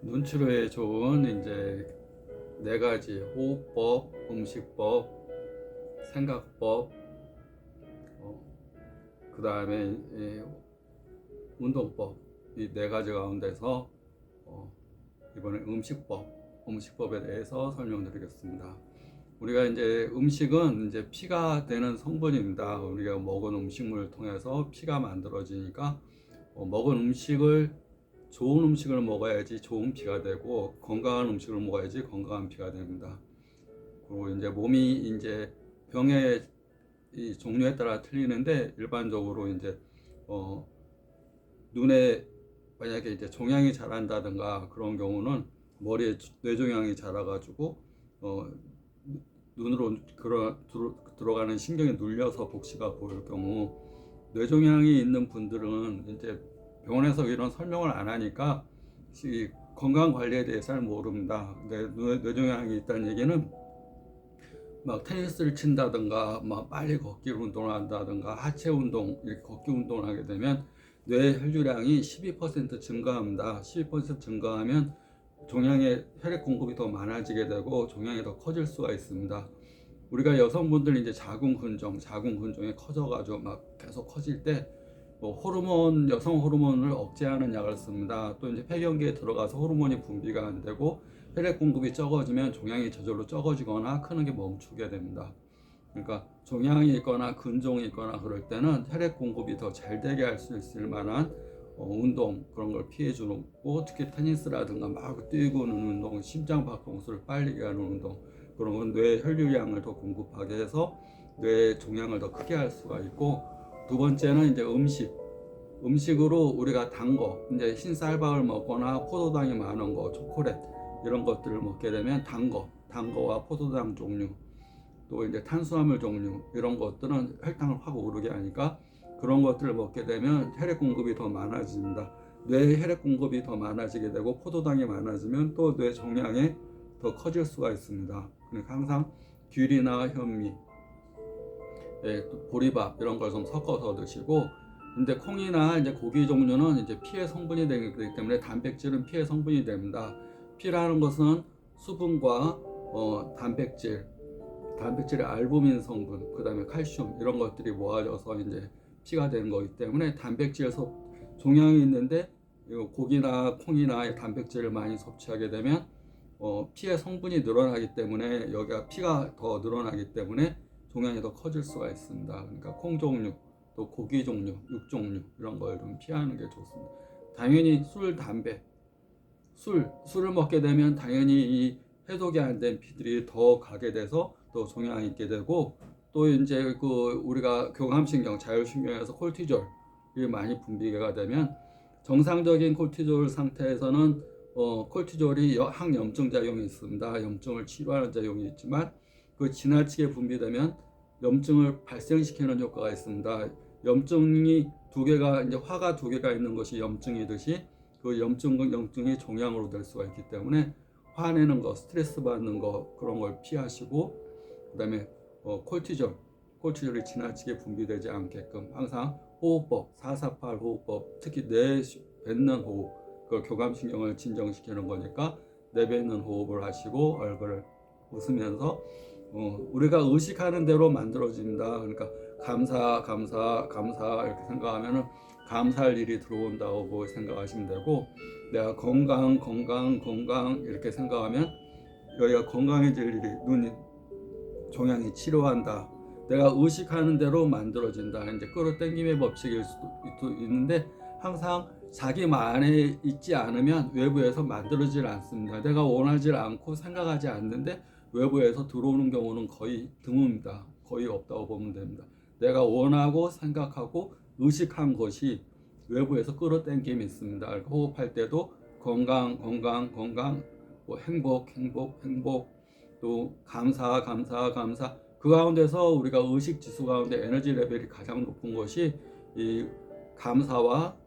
눈치료에 좋은 이제 네 가지 호흡법, 음식법, 생각법, 그 다음에 운동법, 이 네 가지 가운데서 이번에 음식법에 대해서 설명드리겠습니다. 우리가 이제 음식은 이제 피가 되는 성분입니다. 우리가 먹은 음식물을 통해서 피가 만들어지니까 먹은 음식을 좋은 음식을 먹어야지 좋은 피가 되고 건강한 음식을 먹어야지 건강한 피가 됩니다. 그리고 이제 몸이 이제 병의 이 종류에 따라 틀리는데 일반적으로 이제 눈에 만약에 이제 종양이 자란다든가 그런 경우는 머리에 뇌종양이 자라가지고 눈으로 들어가는 신경이 눌려서 복시가 보일 경우, 뇌종양이 있는 분들은 이제 병원에서 이런 설명을 안 하니까 이 건강 관리에 대해서 잘 모릅니다. 뇌종양이 있다는 얘기는 막 테니스를 친다든가 막 빨리 걷기 운동을 한다든가 하체 운동, 이렇게 걷기 운동을 하게 되면 뇌 혈류량이 12% 증가합니다. 12% 증가하면 종양의 혈액 공급이 더 많아지게 되고 종양이 더 커질 수가 있습니다. 우리가 여성분들 이제 자궁 근종이 커져가지고 막 계속 커질 때 호르몬, 여성 호르몬을 억제하는 약을 씁니다. 또 이제 폐경기에 들어가서 호르몬이 분비가 안 되고 혈액 공급이 적어지면 종양이 저절로 적어지거나 크는 게 멈추게 됩니다. 그러니까 종양이 있거나 근종이 있거나 그럴 때는 혈액 공급이 더 잘 되게 할 수 있을 만한 운동, 그런 걸 피해 주고, 특히 테니스라든가 막 뛰고 는 운동, 심장 박동수를 빨리 하는 운동, 그런 건 뇌 혈류량을 더 공급하게 해서 뇌 종양을 더 크게 할 수가 있고, 두 번째는 이제 음식으로 우리가 단 거, 이제 흰쌀밥을 먹거나 포도당이 많은 거, 초콜릿 이런 것들을 먹게 되면 단 거와 포도당 종류, 또 이제 탄수화물 종류 이런 것들은 혈당을 확 오르게 하니까 그런 것들을 먹게 되면 혈액 공급이 더 많아집니다. 뇌 혈액 공급이 더 많아지게 되고 포도당이 많아지면 또 뇌 종양이 더 커질 수가 있습니다. 그러니까 항상 귤이나 현미, 또 보리밥 이런 걸 좀 섞어서 드시고, 근데 콩이나 이제 고기 종류는 이제 피의 성분이 되기 때문에 단백질은 피의 성분이 됩니다. 피라는 것은 수분과 단백질의 알부민 성분, 그 다음에 칼슘 이런 것들이 모아져서 이제 피가 되는 거기 때문에 종양이 있는데 고기나 콩이나 단백질을 많이 섭취하게 되면 피의 성분이 늘어나기 때문에 여기가 피가 더 늘어나기 때문에 종양이 더 커질 수가 있습니다. 그러니까 콩 종류, 또 고기 종류, 육 종류 이런 걸 좀 피하는 게 좋습니다. 당연히 술을 먹게 되면 당연히 이 해독이 안 된 피들이 더 가게 돼서 또 종양이 있게 되고, 또 이제 그 우리가 교감신경, 자율신경에서 콜티졸이 많이 분비가 되면 정상적인 콜티졸 상태에서는 콜티졸이 항염증 작용이 있습니다. 염증을 치료하는 작용이 있지만 그 지나치게 분비되면 염증을 발생시키는 효과가 있습니다. 염증이 두 개가 이제 화가 두 개가 있는 것이 염증이듯이 그 염증이 종양으로 될 수가 있기 때문에 화내는 거, 스트레스 받는 거 그런 걸 피하시고, 그다음에 콜티졸이 지나치게 분비되지 않게끔 항상 호흡법, 448 호흡법, 특히 내뱉는 호흡, 그 교감신경을 진정시키는 거니까 내뱉는 호흡을 하시고 얼굴을 웃으면서 우리가 의식하는 대로 만들어집니다. 그러니까 감사 이렇게 생각하면은 감사할 일이 들어온다고 생각하시면 되고, 내가 건강 이렇게 생각하면 여기가 건강해질 일이, 눈이 종양이 치료한다. 내가 의식하는 대로 만들어진다. 이제 끌어당김의 법칙일 수도 있는데 항상 자기 안에 있지 않으면 외부에서 만들어지질 않습니다. 내가 원하지 않고 생각하지 않는데 외부에서 들어오는 경우는 거의 드뭅니다. 거의 없다고 보면 됩니다. 내가 원하고 생각하고 의식한 것이 외부에서 끌어당김이 있습니다. 호흡할 때도 건강, 뭐 행복, 또 감사. 그 가운데서 우리가 의식 지수 가운데 에너지 레벨이 가장 높은 것이 이 감사와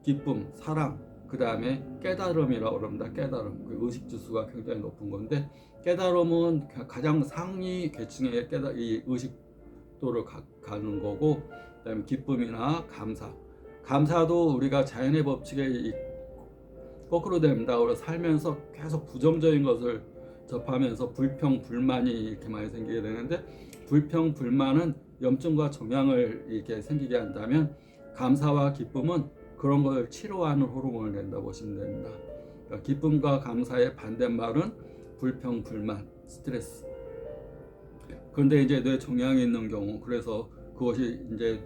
기쁨, 사랑, 그 다음에 깨달음이라고 합니다. 깨달음, 그 의식 지수가 굉장히 높은 건데, 깨달음은 가장 상위 계층의 이 의식도를 가는 거고, 그다음에 기쁨이나 감사도 우리가 자연의 법칙에 거꾸로 됩니다. 그래서 살면서 계속 부정적인 것을 접하면서 불평, 불만이 이렇게 많이 생기게 되는데, 불평, 불만은 염증과 종양을 이렇게 생기게 한다면, 감사와 기쁨은 그런 걸 치료하는 호르몬을 낸다고 보시면 됩니다. 그러니까 기쁨과 감사의 반대말은 불평, 불만, 스트레스. 그런데 이제 뇌 종양이 있는 경우, 그래서 그것이 이제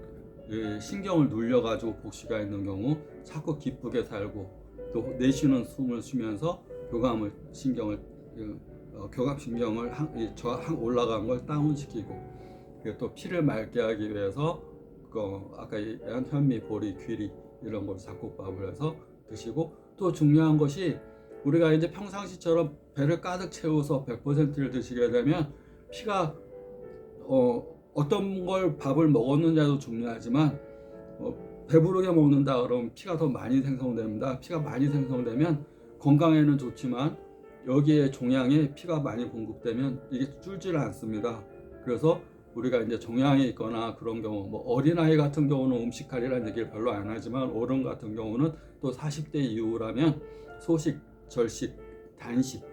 신경을 눌려가지고 복시가 있는 경우 자꾸 기쁘게 살고, 또 내쉬는 숨을 쉬면서 교감을 신경을 교감 신경을 올라간 걸 다운시키고, 또 피를 맑게 하기 위해서 아까 얘기한 현미, 보리, 귀리 이런 걸 잡곡밥을 해서 드시고, 또 중요한 것이 우리가 이제 평상시처럼 배를 가득 채워서 100%를 드시게 되면 피가 어떤 걸 밥을 먹었느냐도 중요하지만 배부르게 먹는다 그러면 피가 더 많이 생성됩니다. 피가 많이 생성되면 건강에는 좋지만 여기에 종양에 피가 많이 공급되면 이게 줄질 않습니다. 그래서 우리가 이제 종양이 있거나 그런 경우, 뭐 어린아이 같은 경우는 음식할이라는 얘기를 별로 안 하지만, 어른 같은 경우는 또 40대 이후라면 소식, 절식, 단식,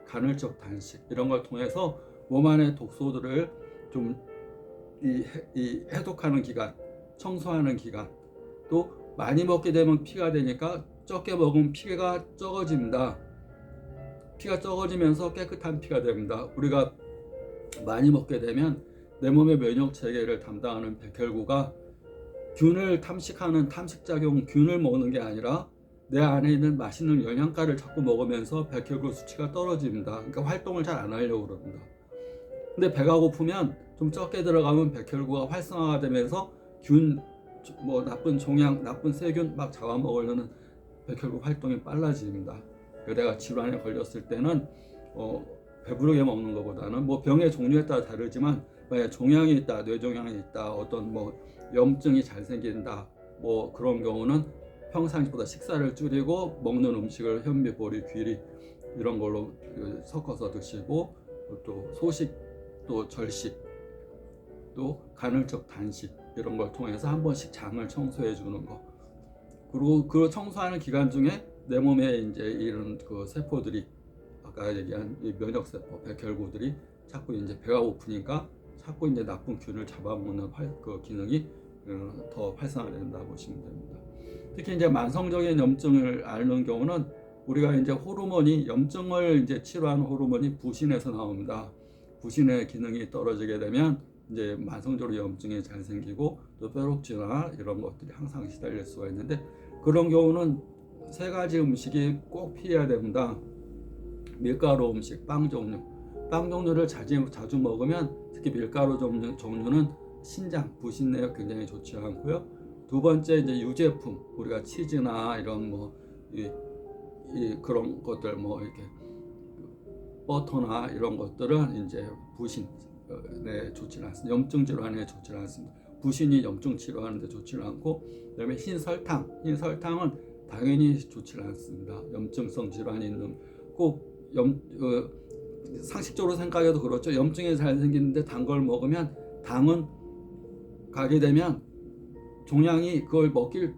간헐적 단식 이런 걸 통해서 몸 안의 독소들을 좀 해독하는 기간, 청소하는 기간, 또 많이 먹게 되면 피가 되니까 적게 먹으면 피가 적어집니다. 피가 적어지면서 깨끗한 피가 됩니다. 우리가 많이 먹게 되면 내 몸의 면역 체계를 담당하는 백혈구가 균을 탐식하는 탐식작용, 균을 먹는 게 아니라 내 안에 있는 맛있는 영양가를 자꾸 먹으면서 백혈구 수치가 떨어집니다. 그러니까 활동을 잘 안 하려고 그럽니다. 근데 배가 고프면 좀 적게 들어가면 백혈구가 활성화가 되면서 균, 뭐 나쁜 종양, 나쁜 세균 막 잡아먹으려는 백혈구 활동이 빨라집니다. 내가 질환에 걸렸을 때는 배부르게 먹는 것보다는, 뭐 병의 종류에 따라 다르지만, 만약 종양이 있다, 뇌종양이 있다, 어떤 뭐 염증이 잘 생긴다, 뭐 그런 경우는 평상시보다 식사를 줄이고 먹는 음식을 현미, 보리, 귀리 이런 걸로 섞어서 드시고, 또 소식, 또 절식, 또 간헐적 단식 이런 걸 통해서 한 번씩 장을 청소해 주는 거. 그리고 그 청소하는 기간 중에 내 몸에 이제 이런 그 세포들이, 아까 얘기한 이 면역 세포, 백혈구들이 자꾸 이제 배가 고프니까 자꾸 이제 나쁜 균을 잡아먹는 그 기능이 더 활성화된다 보시면 됩니다. 특히 이제 만성적인 염증을 앓는 경우는 우리가 이제 호르몬이, 염증을 이제 치료하는 호르몬이 부신에서 나옵니다. 부신의 기능이 떨어지게 되면 이제 만성적으로 염증이 잘 생기고, 또 뾰루지나 이런 것들이 항상 시달릴 수가 있는데, 그런 경우는 세 가지 음식이 꼭 피해야 됩니다. 밀가루 음식, 빵 종류. 빵 종류를 자주 먹으면, 특히 밀가루 종류는 신장, 부신내에 굉장히 좋지 않고요. 두 번째 이제 유제품, 우리가 치즈나 이런 뭐 그런 것들, 뭐 이렇게 버터나 이런 것들은 이제 부신에 좋지 않습니다. 염증 질환에 좋지 않습니다. 부신이 염증 치료하는데 좋지 않고, 그다음에 흰설탕은 당연히 좋지 않습니다. 염증성 질환이 있는, 꼭 상식적으로 생각해도 그렇죠. 염증이 잘 생기는데 단 걸 먹으면, 당은 가게 되면 종양이 그걸 먹길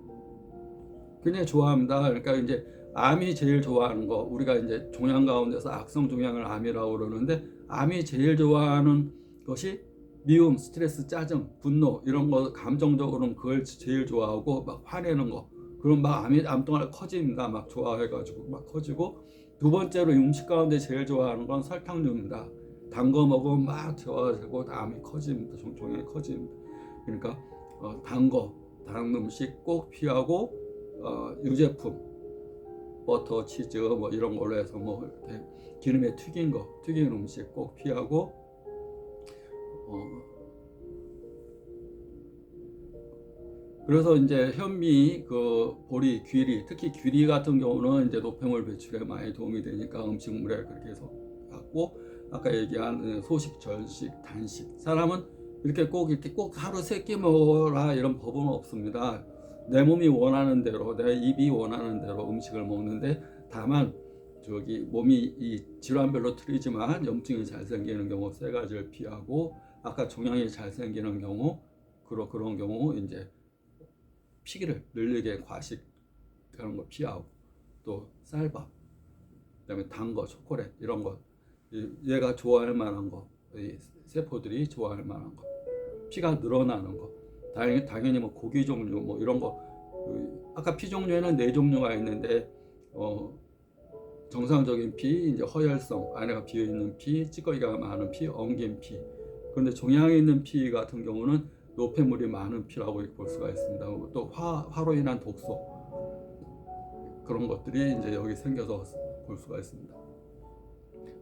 굉장히 좋아합니다. 그러니까 이제 암이 제일 좋아하는 거, 우리가 이제 종양 가운데서 악성 종양을 암이라고 그러는데, 암이 제일 좋아하는 것이 미움, 스트레스, 짜증, 분노 이런 거, 감정적으로는 그걸 제일 좋아하고, 막 화내는 거, 그럼 막 암동안 커집니다. 막 좋아해가지고 막 커지고. 두 번째로 음식 가운데 제일 좋아하는 건 설탕류입니다. 단 거 먹으면 막 좋아지고 암이 커집니다. 종양이 커집니다. 그러니까 단 음식 꼭 피하고, 유제품, 버터, 치즈 뭐 이런 걸로 해서 뭐 이렇게 기름에 튀긴 음식 꼭 피하고, 그래서 이제 현미, 보리, 귀리, 특히 귀리 같은 경우는 이제 노폐물 배출에 많이 도움이 되니까 음식물에 그렇게 해서 갖고, 아까 얘기한 소식, 절식, 단식. 사람은 이렇게 꼭 하루 3끼 먹어라 이런 법은 없습니다. 내 몸이 원하는 대로, 내 입이 원하는 대로 음식을 먹는데, 다만 몸이 이 질환별로 틀리지만 염증이 잘 생기는 경우 3가지를 피하고, 아까 종양이 잘 생기는 경우, 그런 경우 이제 피기를 늘리게 과식하는 거 피하고, 또 쌀밥, 그다음에 단 거, 초콜릿 이런 거, 얘가 좋아할 만한 거, 이 세포들이 좋아할 만한 거, 피가 늘어나는 거, 당연히 뭐 고기 종류 뭐 이런 거, 아까 피 종류에는 네 종류가 있는데 정상적인 피, 이제 허혈성, 안에가 비어 있는 피, 찌꺼기가 많은 피, 엉긴 피. 그런데 종양에 있는 피 같은 경우는 노폐물이 많은 피라고 볼 수가 있습니다. 또 화로 인한 독소, 그런 것들이 이제 여기 생겨서 볼 수가 있습니다.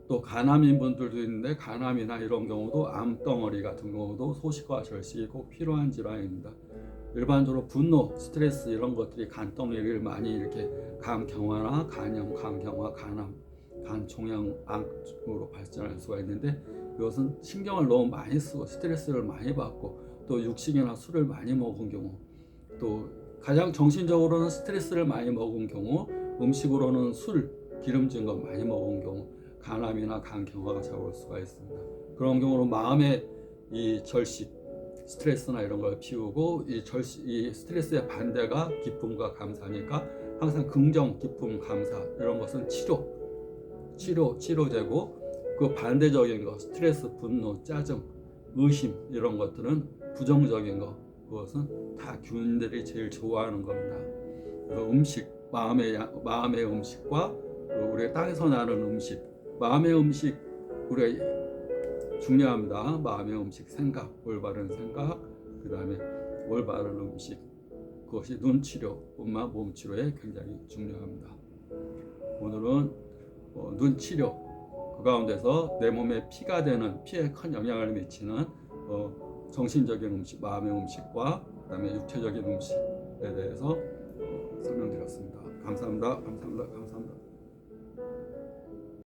또 간암인 분들도 있는데, 간암이나 이런 경우도 암덩어리 같은 경우도 소식과 절식이 꼭 필요한 질환입니다. 일반적으로 분노, 스트레스 이런 것들이 간덩어리를 많이 이렇게 간경화나 간염, 간경화, 간암, 간종양암으로 발전할 수가 있는데, 이것은 신경을 너무 많이 쓰고 스트레스를 많이 받고 또 육식이나 술을 많이 먹은 경우, 또 가장 정신적으로는 스트레스를 많이 먹은 경우, 음식으로는 술, 기름진 것 많이 먹은 경우 간암이나 간경화가 찾아올 수가 있습니다. 그런 경우는 마음의 이 절식, 스트레스나 이런 걸 피우고, 이 스트레스의 반대가 기쁨과 감사니까 항상 긍정, 기쁨, 감사 이런 것은 치료제고, 그 반대적인 거, 스트레스, 분노, 짜증, 의심 이런 것들은 부정적인 거, 그것은 다 균들이 제일 좋아하는 겁니다. 그래서 음식, 마음의 음식과 우리 땅에서 나는 음식, 마음의 음식 우리가 중요합니다. 마음의 음식, 생각, 올바른 생각, 그 다음에 올바른 음식, 그것이 눈치료뿐만 몸치료에 굉장히 중요합니다. 오늘은 눈치료, 그 가운데서 내 몸에 피가 되는, 피에 큰 영향을 미치는 정신적인 음식, 마음의 음식과 그 다음에 육체적인 음식에 대해서 설명드렸습니다. 감사합니다. 감사합니다. 감사합니다.